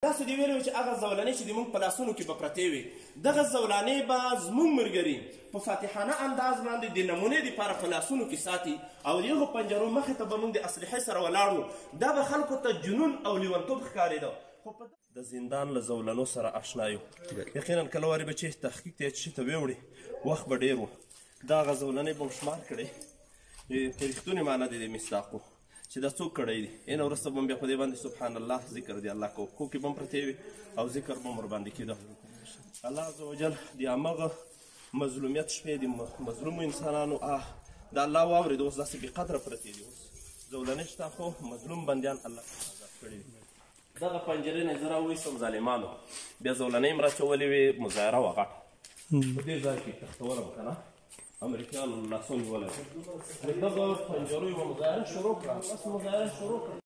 داسې دې ویلي وو چې هغه زولنې چې زموږ په لاسونو کې به پرتې وي دغه زولانې به زموږ ملګري په فاتحانه انداز باندې د نمونې دپاره په لاسونو کې ساتي او د هغو پنجرو مخې ته به موږ د اسلحې سره ولاړ وو دا به خلکو ته جنون او لیونتوب ښکارېده خو د زندان له زولنو سره اشنا یو یقینا کله وارې به چې تحقیق ته چې ته ویوړې وخت به ډېر و دا هغه زولنې به م شمار کړې په رښتونې معنا د دې مصداق چې دا څوک کړی دي اینه وروسته به م بیا په دې باندې سبحان الله ذکر دی الله کو کې به م پرتې وي او ذکر به م ورباندې کېده الله عز وجل د همغه مظلومیت شپې د مظلومو انسانانو د الله واورېد اوس داسې بې قدره پرتې دي اوس زولنې شته خو مظلوم بندیان الله آزاد کړي دي دغه پنجرې نه زه راویستم ظالمانو بیا زولنې م راچولې وې مظاهره وه غټه په دې ځای کې تختولم که نه امریکایانو لاسو نیولی دغه پنجرو یوه مظاهره شروع کړه بس مظاهره شروع کړه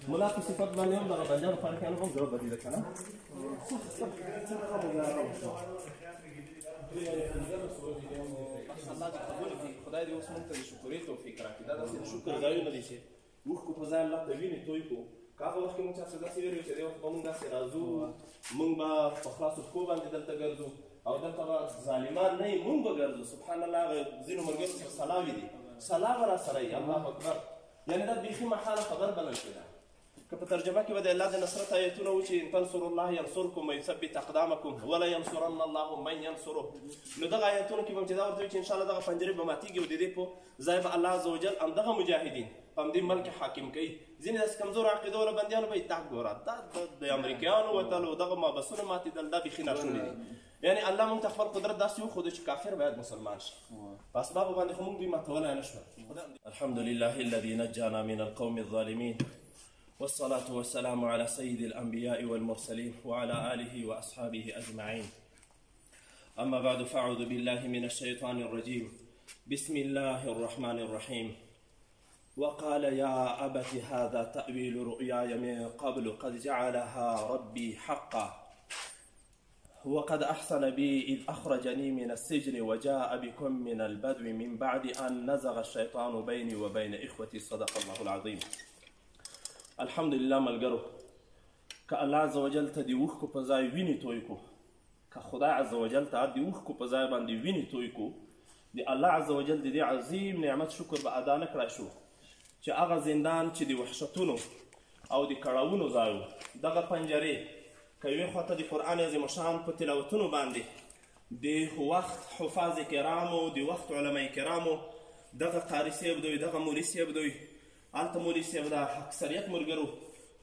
ملا په صفت باندې هم دغه بندیانو فارقیانو هم زړه بدېده که نه الله دې قبول کړي خدای دې اوس موږ ته د شکرې توفیق راکړي دا داسې د شکر ځایونه دي چې اوښکو په ځای الله ته وینې توی کړو که هغه وخت کې موږ چاته داسې ویل چې دې وخت به موږ داسې راځو موږ به په خلاصو پښو باندې دلته ګرځو او دلته به ظالمان نه یي موږ به ګرځو سبحان الله هغه ځینو ملګرو سره سلاوي دي سلا به راسره یي الله اکبر یعنې دا بیخي محاله خبر بلل کېده که په ترجمه کې به د الله د نصرت آیتونه و چې ان تنصروا الله ينصركم ويثبت اقدامكم ولا ينصرن الله من ينصره نو دغه آیتونو کې به هم چې دا ورته وي چې انشاءالله دغه پنجرې به ماتېږي او د دې په ځای به الله عز وجل همدغه مجاهدین په همدې ملک حاکم کوي ځینې داسې کمزور عقیده والا بندیانو به یې دا ګوره دا د امریکایانو وتلو دغه مابسونه ماتېدل دا بیخي ناشوني دي یعنې الله موږ ته خپل قدرت داسې وښودو چې کافر باید مسلمان شي په اسبابو باندې خو موږ دوی ماتولی نه شول الحمد لله الذي نجانا من القوم الظالمين والصلاة والسلام على سيد الأنبياء والمرسلين وعلى آله وأصحابه أجمعين أما بعد فأعوذ بالله من الشيطان الرجيم بسم الله الرحمن الرحيم وقال يا أبت هذا تأويل رؤياي من قبل قد جعلها ربي حقا وقد أحسن بي إذ أخرجني من السجن وجاء بكم من البدو من بعد أن نزغ الشيطان بيني وبين إخوتي صدق الله العظيم الحمدلله ملګرو که الله عز وجل ته د اوښکو په ځای وینې توی کړو که خدای عز وجل ته د اوښکو په ځای باندې وینې توی کړو د الله عز وجل د دې عظیم نعمت شکر به ادا نه کړی شو چې هغه زندان چې د وحشتونو او د کړاوونو ځای و دغه پنجرې که یوې خواته د قرآن عظیم شان په تلاوتونو باندې د وخت حفاظ کرامو د وخت علما کرامو دغه قاري صاحب دوی دغه مولي صاحب دوی هلته مولي صاحب د اکثریت ملګرو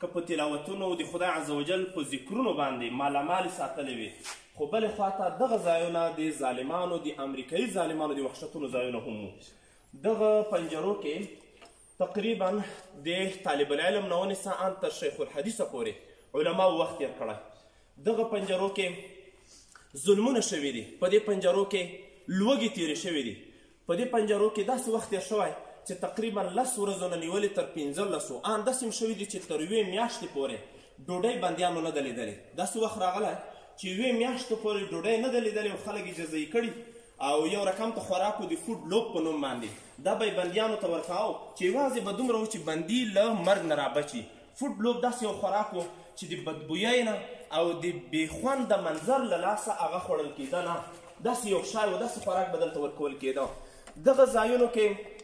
که په تلاوتونو د خدای عز وجل په ذکرونو باندې مالامالې ساتلې وي خو بلې خواته دغه ځایونه د ظالمانو د امریکایي ظالمانو د وحشتونو ځایونه هم وو دغه پنجرو کې تقریبا د طالب العلم نه ونیسه ان تر شیخ الحدیثه پورې علماو وخت تېر کړی دغه پنجرو کې ظلمونه شوي دي په دې پنجرو کې لوږې تېرې شوي دي په دې پنجرو کې داسې وخت تېر شوی چې تقریبا 10 ورځو نه نیولې تر 15 ان داسې هم شوي دي چې تر 1 میاشتې پورې ډوډۍ بندیانو نه ده لیدلې داسې وخت راغلی چې 1 میاشتو پورې ډوډۍ نه ده لیدلې او خلک یې جزایي کړي او یو رقم ته خوراکو د فوډ لوب په نوم باندې دا به یې بندیانو ته ورکاو چې یوازې به دومره و چې بندي له مرګ نه رابچي فوډ لوب داسې یو خوراک و چې د بدبویۍ نه او د بېخونده منظر له لاسه هغه خوړل کېده نه داسې یو شی و داسې خوراک به دلته ورکول کېده دغه ځایونو کې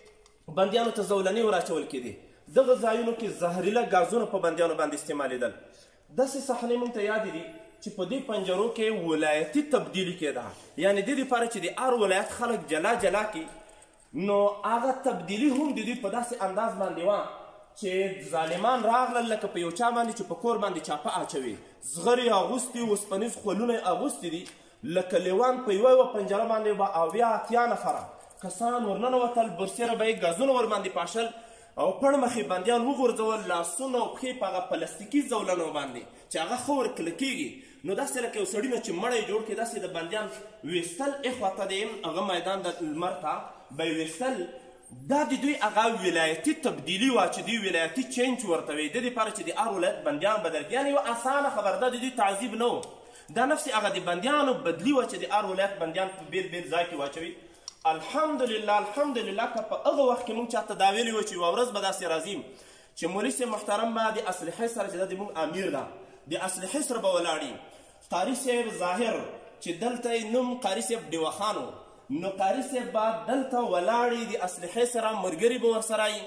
بندیانو ته زولنې وراچول کېدې دغه ځایونو کې زهریله ګازونه په بندیانو باندې استعمالېدل داسې صحنې موږ ته یادې دي چې په دې پنجرو کې ولایتي تبدیلي کېده یعنې دې دپاره چې د هر ولایت خلک جلا جلا کړي نو هغه تبدیلي هم د دوی په داسې انداز باندې وه چې ظالمان راغلل لکه په یو چا باندې چې په کور باندې چاپه اچوي زغرې اغوستي اوسپنیز خولونه اغوستي دي لکه لیوان په یوه پنجره باندې به 80 نفره کسان ورننوتل برسېره به یې ګازونه ورباندې پاشل او پړ مخې بندیان وغورځول لاسونه او پښې په هغه پلاستیکي زولنو باندې چې هغه ښه ورکلکېږي نو داسې لکه یو سړي نه چې مړی جوړ کړي داسې د بندیان ویستل اخواته د هغه میدان د لمر ته به یې ویستل دا د دوی هغه ولایتي تبدیلي وه چې دوی ولایتي چینج ورته وایي د دې لپاره چې د هر ولایت بندیان بدل کړي یعنې یوه اسانه خبره ده د دوی تعذیب نه و دا نفس هغه د بندیانو بدلي وه چې د هر ولایت بندیان په بېل بېل ځای کې واچوي الحمدلله الحمدلله که په هغه وخت کې موږ چاته دا ویلي وه چې یوه ورځ به داسې راځي چې مولي صاحب محترم به د اصلحې سره چې دا د موږ امیر ده د اصلحې سره به ولاړي. قاري صاحب ظاهر چې دلته یې نوم قاري صاحب ډیوه خان و، نو قاري صاحب به دلته ولاړې د اصلحې سره ملګري به ورسره وي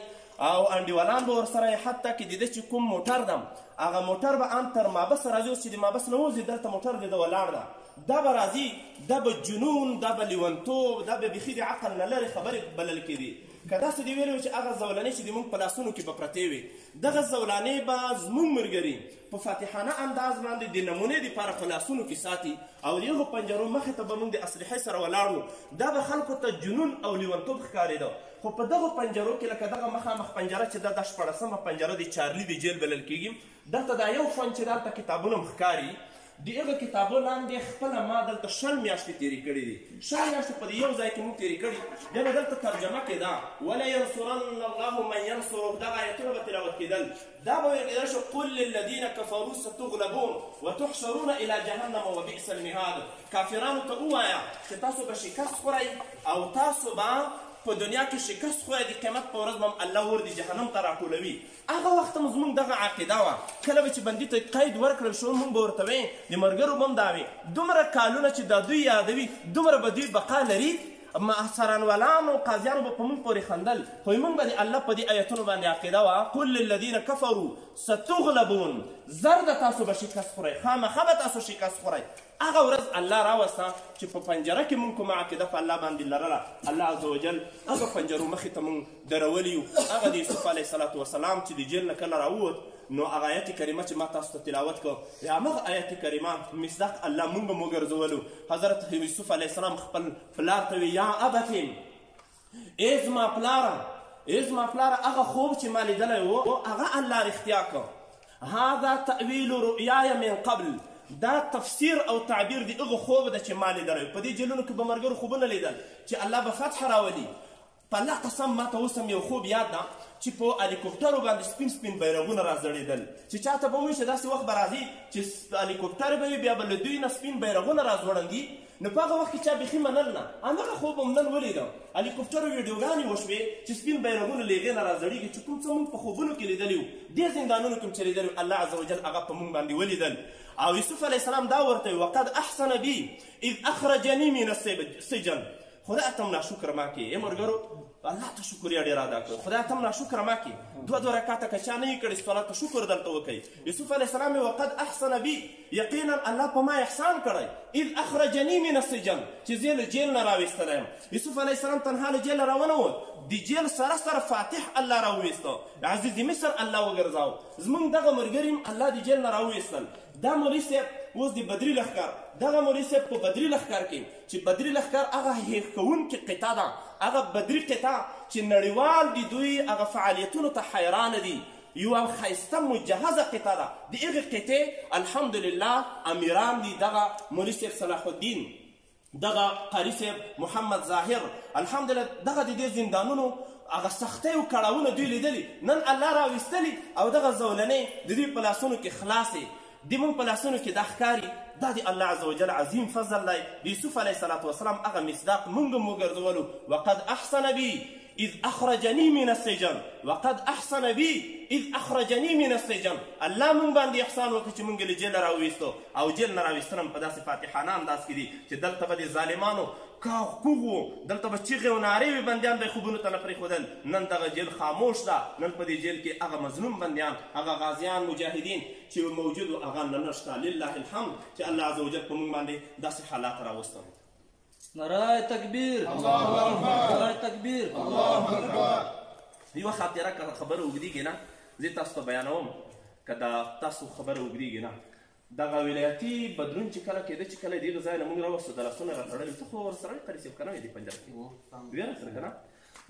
او انډیوالان به ورسره وي. حتی که د ده چې کوم موټر ده هغه موټر به ان تر مابس راځي. اوس چې د مابس نه وځي دلته موټر د ده ولاړ ده، دا به راځي، دا به جنون، دا به لیونتوب، دا به بیخي د عقل نه لرې خبرې بلل کېدي. که داسې دې ویلي وي چې هغه زولانې چې زموږ په لاسونو کې به پرتې وي، دغه زولانې به زموږ ملګري په فاتحانه انداز باندې د نمونې دپاره په لاسونو کې ساتي او د هغو پنجرو مخې ته به موږ د اصلحې سره ولاړ وو. دا به خلکو ته جنون او لیونتوب ښکارېده. خو په دغو پنجرو کې لکه دغه مخامخ پنجره چې دا 14مه پنجره د چارلي د جیل بلل کېږي، دلته دا یو فن چې دلته کتابونه هم ښکاري. د هغه کتابو لاندې خپله ما دلته 20 میاشتې تېرې کړي دي. 20 میاشتې په دې یو ځای کې موږ تېرې کړي. بیا به دلته ترجمه کېده ولینصرن الله من ینصره، دغه آیتونه به تلاوت کېدل. دا به ویل کېدل شو قل للذین کفروا ستغلبون وتحشرون الی جهنم وبئس المهاد. کافرانو ته ووایه چې تاسو به شکست خورئ او تاسو به په دنیا کې شکست خورئ، د قیامت په ورځ به هم الله ور د جهنم ته راټولوي. هغه وخت هم زموږ دغه عقیده وه. کله به چې بندي ته قید ورکړل شو موږ به ورته وایي د ملګرو به هم دا وي دومره کالونه چې دا دوی یادوي دومره به دوی بقا لري. څارنوالانو قاضیانو به په موږ پورې خندل، خو موږ به د الله په دې ایتونو باندې عقیده وه قل للذین کفروا ستغلبون، زر د تاسو به شکست خورئ، خامخا به تاسو شکست خورئ. هغه ورځ الله راوسته چې په پنجره کې موږ کومه عقیده په الله باندې لرله، الله عز وجل هغه پنجرو مخې ته موږ درولي یو. هغه د یوسف علیه الصلاة وسلام چې د جیل نه کله راووت، نو هغه آیت کریمه چې ما تاسو ته تلاوت کړ، د همغه آیت کریمه مصداق الله موږ هم وګرځولو. حضرت یوسف علیه السلام خپل پلار ته وی یا ابتې، ای زما پلاره، ای زما پلاره، هغه خوب چې ما لیدلی و هغه الله رښتیا کړ. هذا تأویل رؤیای من قبل، دا تفسیر او تعبیر د هغه خوب ده چې ما لیدلی. په دې جیلونو کې به ملګرو خوبونه لیدل چې الله به فتح راولي. په الله قسم ما ته اوس هم یو خوب یاد ده چې په هلیکوپټرو باندې سپین سپین بیرغونه راځړېدل، چې چاته به وایي چې داسې وخت به راځي چې هلیکوپټر به وي بیا به له دوی نه سپین بیرغونه راځوړندي. نو په هغه وخت کې چا بیخي منل نه، همدغه خوب هم نن ولیده. هلیکوپټرو ویډیوګانې وشوې چې سپین بیرغونه له هغې نه راځړېږي چې کوم څه موږ په خوبونو کې لیدلي وو، دې زندانونو کې هم چې لیدلي وو الله عز وجل هغه په موږ باندې ولیدل. او یوسف علیه السلام دا ورته وی وقد احسن بي اذ اخرجني من السجن. خدای ته هم ناشکر ما کې ای ملګرو، الله ته شکریا ډېر ادا کړو. خدای ته هم ناشکر ما کې 2 رکعته که چا نه یې کړي صلات شکر دلته وکړئ. یوسف علیه السلام وقد احسن بي، یقینا الله په ما احسان کړی، اذ اخرجني من السجن، چې زه له جیل نه راویستلی یم. یوسف علیه السلام تنها له جیل نه راونوت، د جیل سره سره فاتح الله راوویسته، عزیز مصر الله وګرځاو. زموږ دغه ملګري هم الله د جیل نه راوویستل. دا مولوي صاحب اوس د بدري لښکر، دغه مولوي صاحب په بدري لښکر کې چې بدري لښکر هغه هیښ کوونکې قطعه ده، هغه بدري قطعه چې نړیوال د دوی هغه فعالیتونو ته حیرانه دي، یوه ښایسته مجهزه قطعه ده. د هغې قطعې الحمدلله امیران دي دغه مولوي صاحب صلاح الدین، دغه قاري صاحب محمد ظاهر، الحمدلله دغه د دې زندانونو هغه سختۍ او کړاوونه دوی لیدلي، نن الله راویستلي او دغه زولنې د دوی په لاسونو کې خلاصې، د موږ په لاسونو کې دا ښکاري. دا د الله عز وجل عظیم فضل دی. د یوسف علیه الصلاة وسلام هغه مصداق موږ هم وګرځولو وقد احسن بي اذ اخرجني من السجن، وقد احسن بي اذ اخرجني من السجن. الله موږ باندې احسان وکړي چې موږ له جیله راوویستو، او جیل نه راویستنه هم په داسې فاتحانه انداز کې دي چې دلته به د ظالمانو کاغ کوغ وو، دلته به چیغې او نارې وي، بندیان به یې خوبونو ته نه پرېښودل. نن دغه جیل خاموش ده، نن په دې جیل کې هغه مظلوم بندیان، هغه غازیان مجاهدین چې موجود وو هغه نه نشته. لله الحمد چې الله عز وجل په موږ باندې داسې حالات راوستل. نعره تکبیر، الله اکبر، نعره تکبیر، الله اکبر. یوه خاطره که خبره اوږدېږي نه زه تاسو ته بیانوم، که دا تاسو خبره اوږدېږي نه، دغه ولایتي بدلون چې کله کېده چې کله د هغه ځای نه موږ راوستو د لاسونه راتړلي، ته خو ورسره یې قریصیب که نه وې دې پنجره کې وې راسره که نه،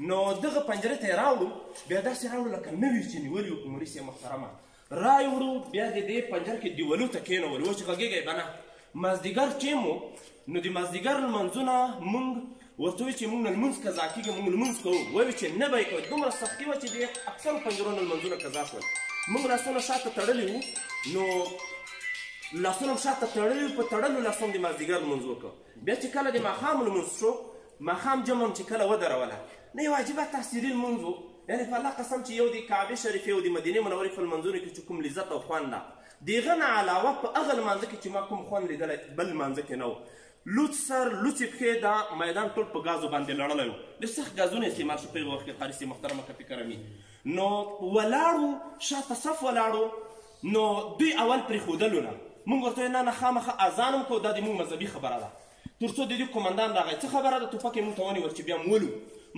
نو دغه پنجرې ته یې راوړو، بیا داسې راوړو لکه نوي چې نیولي وو. عمري صاحب محترمه را یې وړو، بیا د دې پنجره کې دیولو ته کېنولو، اوس چې غږېږئ به نه. مازدیګر ټیم و، نو د مازدیګر لمنځونه موږ ورته وایي چې موږ نه لمونځ قضا کېږي، موږ لمونځ کوو. وایي چې نه به یې کوئ، دومره سختي وه چې د اکثرو پنجرو نه لمنځونه قضا شول. موږ لاسونه شاته تړلي وو، نو لاسونه هم شاته تړلي وو، په تړلو لاسونو د مازدیګر لمونځ وکړو. بیا چې کله د ماښام لمونځ شو، ماښام جمع هم چې کله ودروله، نه یو عجیبه تاثیري لمونځ و، یعنې په الله قسم چې یو د کعبې شریفې او د مدینې منورې په لمنځونو کې چې کوم لذت او خوند ده، د هغه نه علاوه په هغه لمانځه کې چې ما کوم خوند لیدلی بل لمانځه کې نه و. لوڅ سر لوڅې پښې دا میدان ټول په ګازو باندې لړلی و. ډېر سخت ګازونه استعمال شو په هغه وخت کې قاري صاحب محترمه که فکر مي. نو ولاړو شاته صف ولاړو نو دوی اول پرېښودلو نه موږ ورته ویل نه نه خامخا اذان هم کوو دا د موږ مذهبي خبره ده. تر څو د دې قمندان راغی څه خبره ده ټوپک یې موږ ته ونیول چې بیا م ولو.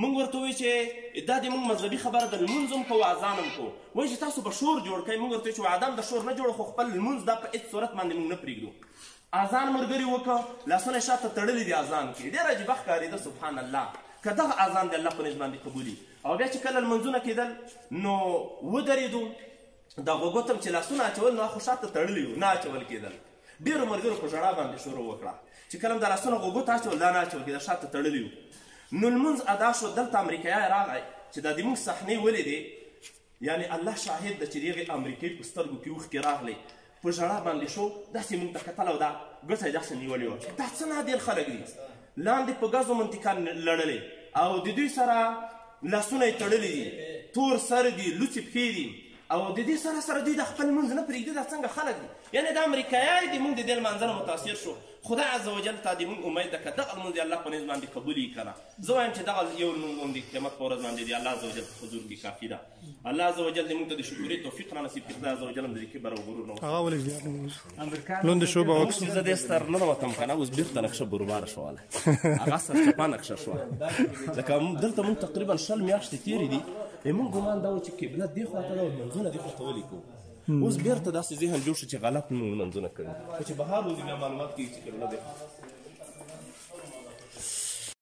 موږ ورته وایو چې دا د موږ مذهبي خبره ده لمونځ هم کوو اذان هم کوو. وایي چې تاسو به شور جوړ کوئ. موږ ورته وایو چې عدم د شور نه جوړو خو خپل لمونځ دا په هېڅ صورت باندې موږ نه پرېږدو. اذان ملګري وکړه لاسونه یې شاته تړلي دي اذان کې ډېر عجیبه ښکارېده سبحان الله که دغه اذان د الله په نزد باندې قبولي. او بیا چې کله لمونځونه کېدل نو ودرېدو د غوږو ته چې لاسونه اچول نو خو شاته تړلي وو نه اچول کېدل. ډېرو ملګرو په ژړا باندې شروع وکړه چې کله هم د لاسونه غوږو ته اچول دا نه اچول کېدل شاته تړلي وو. نو لمونځ ادا شو. دلته امریکایي راغی چې دا د موږ صحنې ولیدې یعنې الله شاهد ده چې د هغې امریکایي په سترګو کې اوښکې راغلی په ژړا باندې شو. داسې موږ ته کتل او دا ګوته یې داسې نیولې وه دا څه نادر خلک دي لاندې په ګازو منطقه لړلې او د دوی سره لاسونه یې تړلي دي تور سر دي لوڅې پښې دي او د دې سره سره دوی د خپل لمونځ نه پرېږدي دا څنګه خلک دي. یعنې دا امریکایي دي موږ د دې لمانځه نه متاثر شو. خدای عز وجل ته د موږ امید ده که دغه لمونځ د الله په نزد باندې قبول یي که نه. زه وایم چې دغه یو لمونځ هم د قیامت په ورځ باندې د الله عز وجل په حضور کې کافي ده. الله عز وجل دې موږ ته د شکرې توفیق را نصیب کړي. خدای عز وجل هم د دې کبر او غرور نه لوند شوبه وکړو. زه دې ستر ننوتم که نه اوس بېرته نقشه برباره شوله هغه سرچپه نقشه شوه. ځکه دلته موږ تقریبا 20 میاشتې تېرې دي موږ ګمان دا و چې قبله دې خواته ده او لمونځونه دې خواته ولیکو. اوس بېرته داسې ذهن جوړ شو چې غلط موږ لمونځونه کوي خو چې بهر وځي بیا معلومات کېږي چې قبله دې